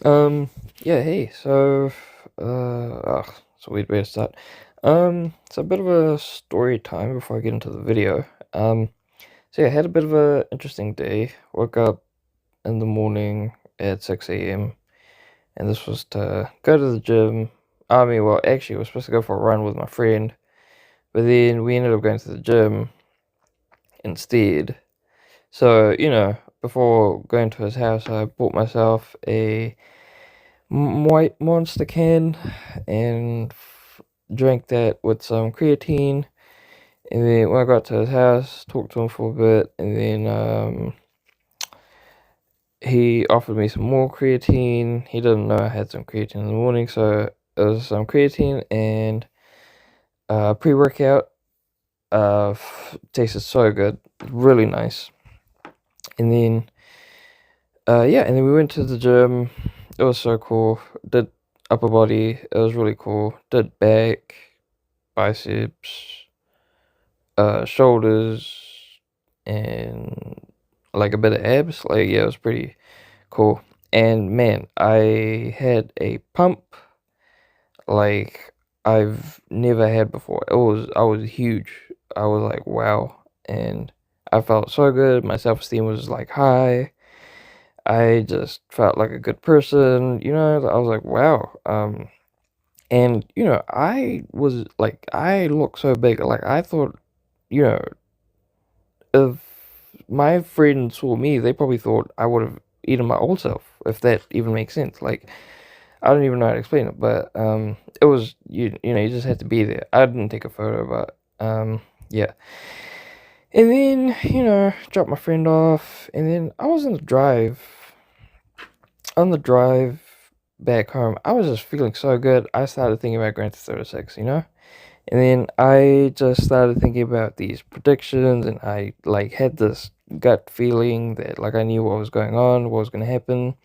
Yeah, hey, it's a weird way to start. It's a bit of a story time before I get into the video. I had a bit of a interesting day. Woke up in the morning at 6 a.m. and this was to go to the gym. Well, actually, I was supposed to go for a run with my friend, but then we ended up going to the gym instead. So, before going to his house, I bought myself a white monster can and drank that with some creatine. And then when I got to his house, talked to him for a bit, and then he offered me some more creatine. He didn't know I had some creatine in the morning, so it was some creatine and pre-workout. Tasted so good, really nice. And then and then we went to the gym. It was so cool. Did upper body. It was really cool. Did back, biceps, shoulders, and like a bit of abs. Like, yeah, it was pretty cool. And man, I had a pump like I've never had before. I was huge. I was like, wow. And I felt so good. My self esteem was like high. I just felt like a good person, I was like, wow. And I look so big. Like, I thought, you know, if my friends saw me, they probably thought I would have eaten my old self, if that even makes sense. Like, I don't even know how to explain it, but it was you just had to be there. I didn't take a photo, but yeah. And then dropped my friend off, and then I was on the drive back home. I was just feeling so good. I started thinking about Grand Theft Auto 6, and then I just started thinking about these predictions, and I like had this gut feeling that like I knew what was going on, what was going to happen.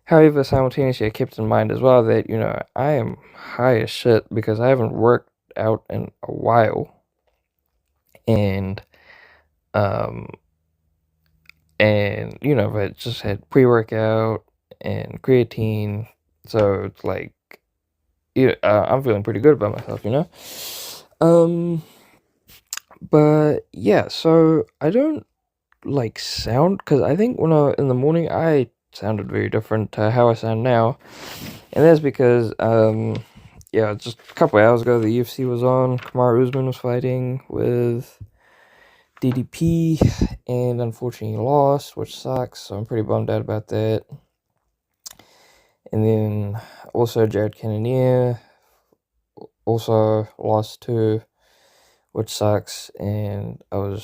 However, simultaneously, I kept in mind as well that I am high as shit because I haven't worked out in a while, and um, I just had pre-workout and creatine, so it's like I'm feeling pretty good about myself. Um, but yeah, so I don't like sound because I think when I in the morning I sounded very different to how I sound now, and that's because yeah, just a couple hours ago the UFC was on. Kamaru Usman was fighting with DDP, and unfortunately he lost, which sucks. So I'm pretty bummed out about that. And then also Jared Cannonier also lost too, which sucks. And I was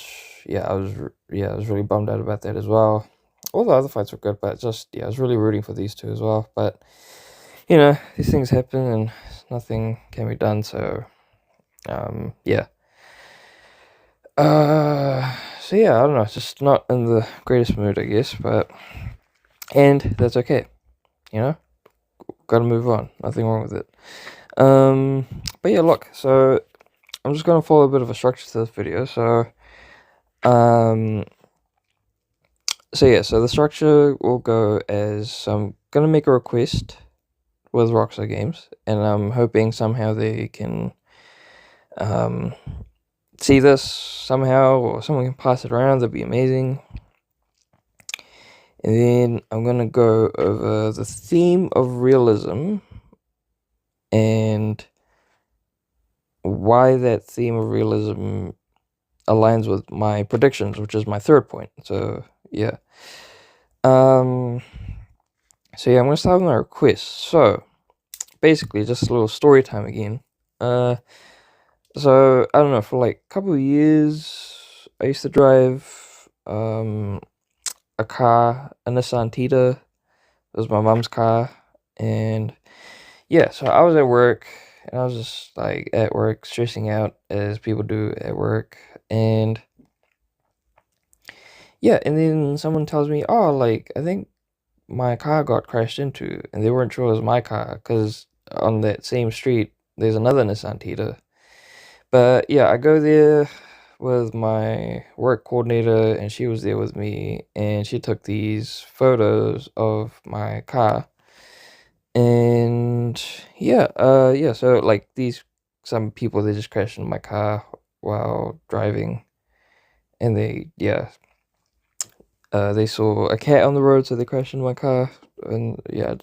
really bummed out about that as well. All the other fights were good, but just I was really rooting for these two as well. But these things happen, and nothing can be done. So yeah. I don't know. It's just not in the greatest mood, I guess. And that's okay. You know, gotta move on. Nothing wrong with it. But yeah, look. So I'm just gonna follow a bit of a structure to this video. Um, so the structure will go as I'm gonna make a request with Rockstar Games, and I'm hoping somehow they can um see this somehow, or someone can pass it around. That'd be amazing. And then I'm gonna go over the theme of realism and why that theme of realism aligns with my predictions, which is my third point. So yeah. Um I'm gonna start with my request. So basically just a little story time again. Uh I don't know, for like a couple of years I used to drive a car, a Nissan Tita. It was my mom's car, and yeah, so I was at work, and I was just like at work stressing out as people do at work, and yeah, and then someone tells me, "Oh, like I think my car got crashed into," and they weren't sure it was my car because on that same street there's another Nissan Tita. But yeah, I go there with my work coordinator, and she was there with me, and she took these photos of my car. And yeah, so like some people, they just crashed into my car while driving, and they saw a cat on the road, so they crashed into my car, and yeah.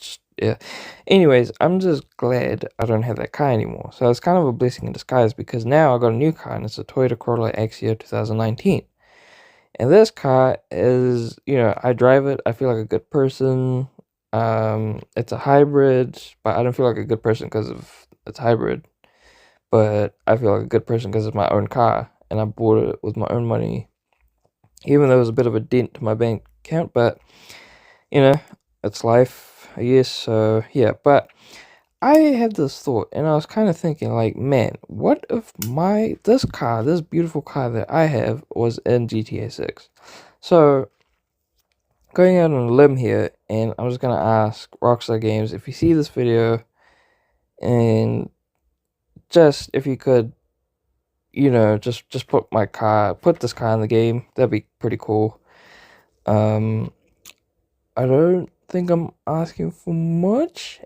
Anyways, I'm just glad I don't have that car anymore. So it's kind of a blessing in disguise, because now I got a new car, and it's a Toyota Corolla Axia 2019. And this car is, I drive it, I feel like a good person. It's a hybrid, but I don't feel like a good person because of it's hybrid. But I feel like a good person because it's my own car, and I bought it with my own money. Even though it was a bit of a dent to my bank account, but you know, it's life, I guess. So yeah, but I had this thought, and I was kind of thinking, like, man, what if this beautiful car that I have, was in GTA 6? So going out on a limb here, and I'm just gonna ask Rockstar Games if you see this video, and just if you could, just put this car in the game. That'd be pretty cool. Um, I don't think I'm asking for much,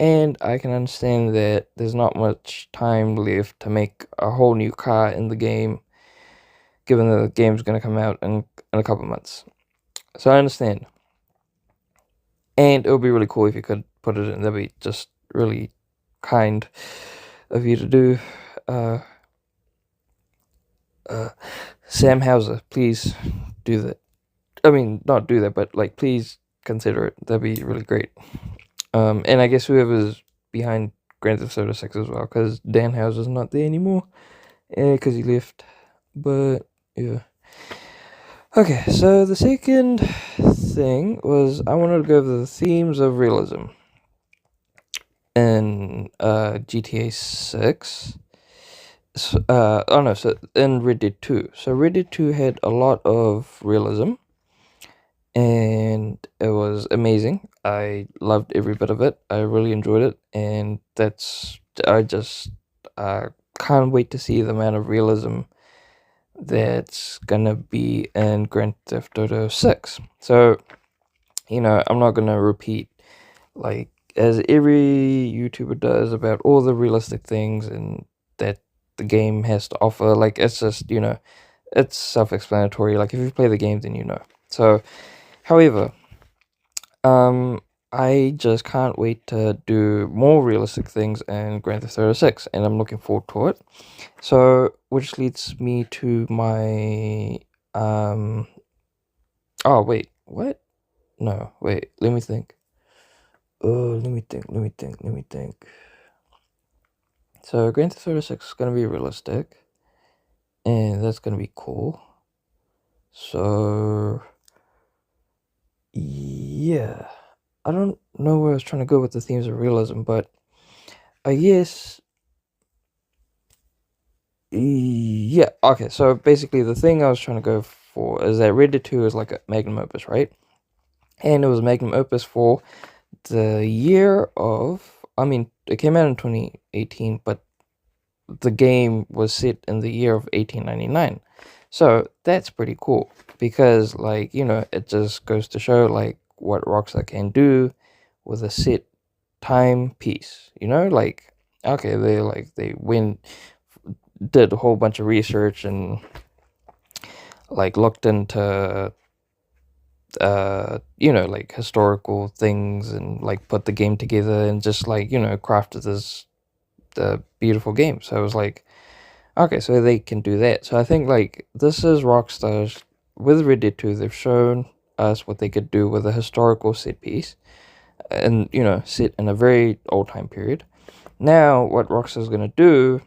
and I can understand that there's not much time left to make a whole new car in the game, given that the game's gonna come out in a couple months. So I understand. And it would be really cool if you could put it in. That'd be just really kind of you to do. Uh, Sam Hauser, please do that. I mean, not do that, but like, please consider it. That'd be really great. And I guess whoever's behind Grand Theft Auto 6 as well, because Dan Hauser's not there anymore, because he left. But yeah. Okay, so the second thing was I wanted to go over the themes of realism in GTA 6. So, so in Red Dead 2. So Red Dead 2 had a lot of realism, and it was amazing. I loved every bit of it. I really enjoyed it, and I just can't wait to see the amount of realism that's gonna be in Grand Theft Auto 6. So, I'm not gonna repeat, like, as every YouTuber does, about all the realistic things and that the game has to offer. Like, it's just, it's self-explanatory. Like, if you play the game, then you know. So, however, um, I just can't wait to do more realistic things in Grand Theft Auto 6, and I'm looking forward to it. So, which leads me to my, oh, wait, what? No, wait, let me think. Oh, let me think. So, Grand Theft Auto 6 is gonna be realistic, and that's gonna be cool. So, yeah. I don't know where I was trying to go with the themes of realism, but I guess, yeah. Okay, so basically, the thing I was trying to go for is that Red Dead 2 is like a magnum opus, right? And it was magnum opus for the year of, I mean, it came out in 2018, but the game was set in the year of 1899. So that's pretty cool, because, like, it just goes to show, like, what Rockstar can do with a set time piece. Like, okay, they went, did a whole bunch of research, and like looked into like historical things, and like put the game together, and just like, crafted this the beautiful game. So it was like, okay, so they can do that. So I think, like, this is Rockstar's, with Red Dead 2, they've shown us what they could do with a historical set piece, and set in a very old time period. Now what Rockstar's gonna do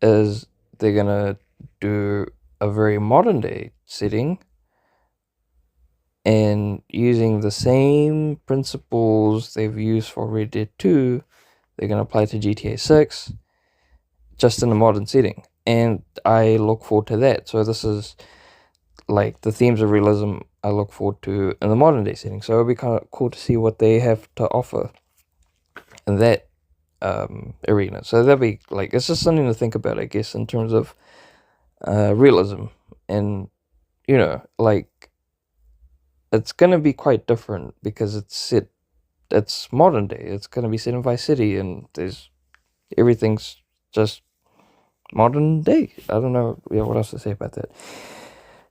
is they're gonna do a very modern day setting, and using the same principles they've used for Red Dead 2, they're gonna apply to GTA 6, just in a modern setting. And I look forward to that. So this is like the themes of realism I look forward to in the modern day setting. So it'll be kind of cool to see what they have to offer in that arena. So that'd be like, it's just something to think about, I guess, in terms of realism. And like, it's gonna be quite different because it's set it's modern day. It's gonna be set in Vice City, and everything's just modern day. I don't know, yeah, what else to say about that.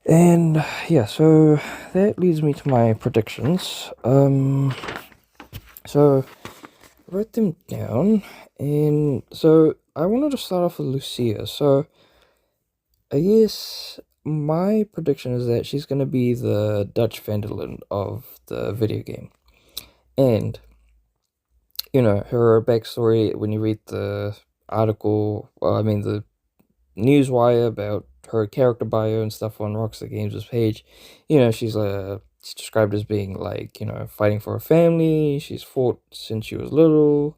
And yeah, so that leads me to my predictions. So I wrote them down, and so I wanted to start off with Lucia. So I guess my prediction is that she's gonna be the Dutch Van der Linde of the video game. And her backstory, when you read the article, I mean the newswire about her character bio and stuff on Rockstar Games' page, she's described as being like, fighting for her family. She's fought since she was little.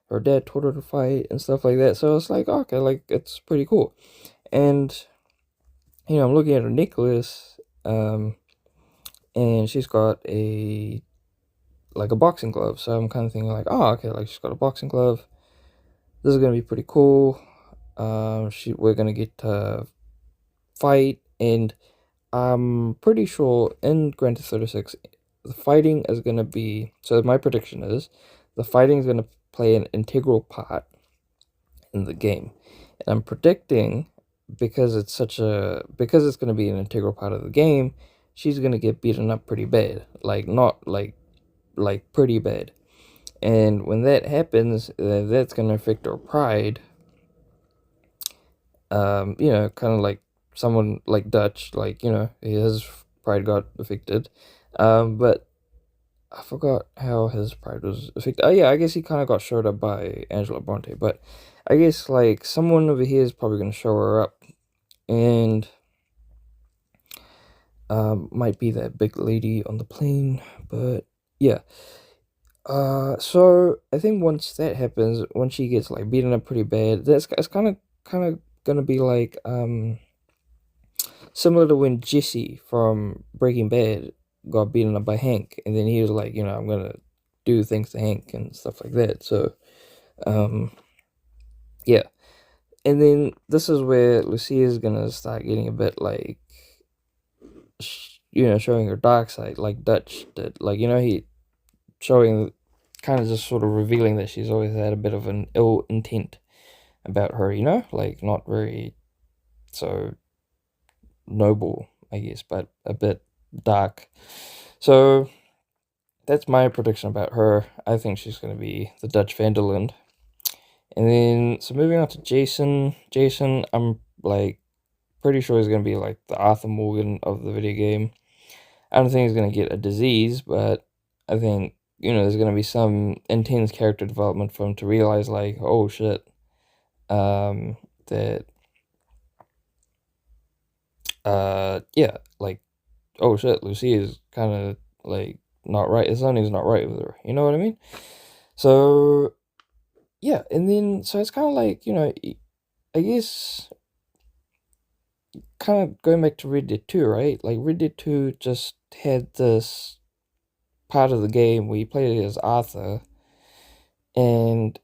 Her dad taught her to fight and stuff like that. So it's like, okay, like it's pretty cool. And I'm looking at her necklace, and she's got a boxing glove. So I'm kind of thinking like, oh, okay, like she's got a boxing glove. This is gonna be pretty cool. We're gonna get to fight, and I'm pretty sure in Grand Theft Auto 6, the fighting is gonna be. So my prediction is, the fighting is gonna play an integral part in the game, and I'm predicting because it's gonna be an integral part of the game, she's gonna get beaten up pretty bad, like not like pretty bad. And when that happens, that's gonna affect her pride. Kind of like someone like Dutch, like, his pride got affected. But I forgot how his pride was affected. Oh, yeah, I guess he kind of got showed up by Angela Bronte, but I guess, like, someone over here is probably going to show her up, and might be that big lady on the plane, but yeah. So I think once that happens, once she gets, like, beaten up pretty bad, it's kind of gonna be like, similar to when Jesse from Breaking Bad got beaten up by Hank, and then he was like, I'm gonna do things to Hank and stuff like that. So, yeah. And then this is where Lucia is gonna start getting a bit like, showing her dark side, like Dutch did. Like, he showing, kind of just sort of revealing that she's always had a bit of an ill intent about her, like not very so noble, I guess, but a bit dark. So that's my prediction about her. I think she's going to be the Dutch Van der Linde. And then, so moving on to Jason. Jason, I'm like pretty sure he's going to be like the Arthur Morgan of the video game. I don't think he's going to get a disease, but I think, there's going to be some intense character development for him to realize, like, oh shit, that, yeah, like, oh shit, Lucy is kind of like not right. Something's not right with her. You know what I mean? So yeah, and then so it's kind of like, I guess, kind of going back to Red Dead 2, right? Like Red Dead 2 just had this part of the game where you played as Arthur, and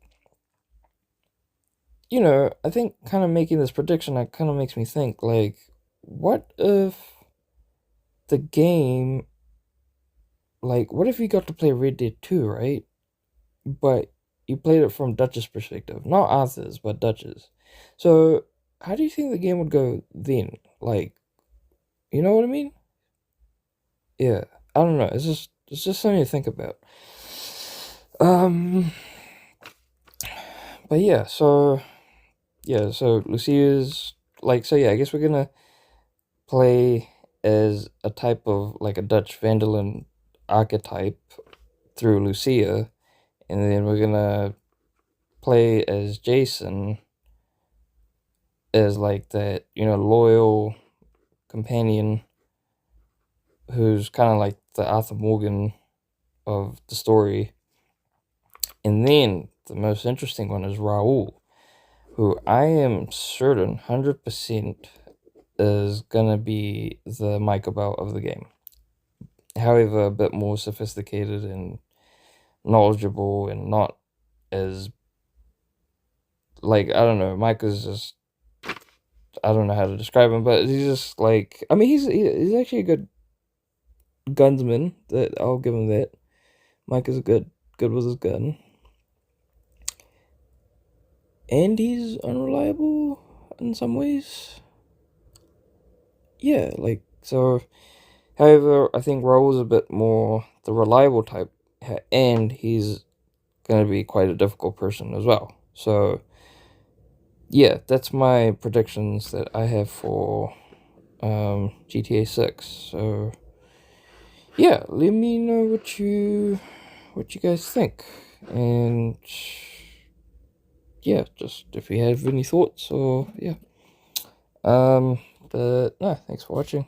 I think kind of making this prediction, that kind of makes me think like, what if the game, like, what if you got to play Red Dead 2, right? But you played it from Dutch's perspective, not Arthur's, but Dutch's. So how do you think the game would go then? Like, you know what I mean? Yeah, I don't know. It's just something to think about. Um, but so Lucia's like, so yeah, I guess we're gonna play as a type of like a Dutch Van der Linde archetype through Lucia, and then we're gonna play as Jason as like that, loyal companion who's kind of like the Arthur Morgan of the story. And then the most interesting one is Raul, who I am certain 100% is gonna be the Michael Bell of the game. However, a bit more sophisticated and knowledgeable, and not as, like, I don't know, Mike is just, I don't know how to describe him, but he's just like, I mean, he's actually a good gunsman. That I'll give him that. Mike is a good good with his gun. And he's unreliable in some ways. Yeah, like, so. However, I think Raul's a bit more the reliable type, and he's going to be quite a difficult person as well. So, yeah, that's my predictions that I have for GTA 6. So, yeah, let me know what you guys think, and yeah, just if you have any thoughts or yeah. But no, thanks for watching.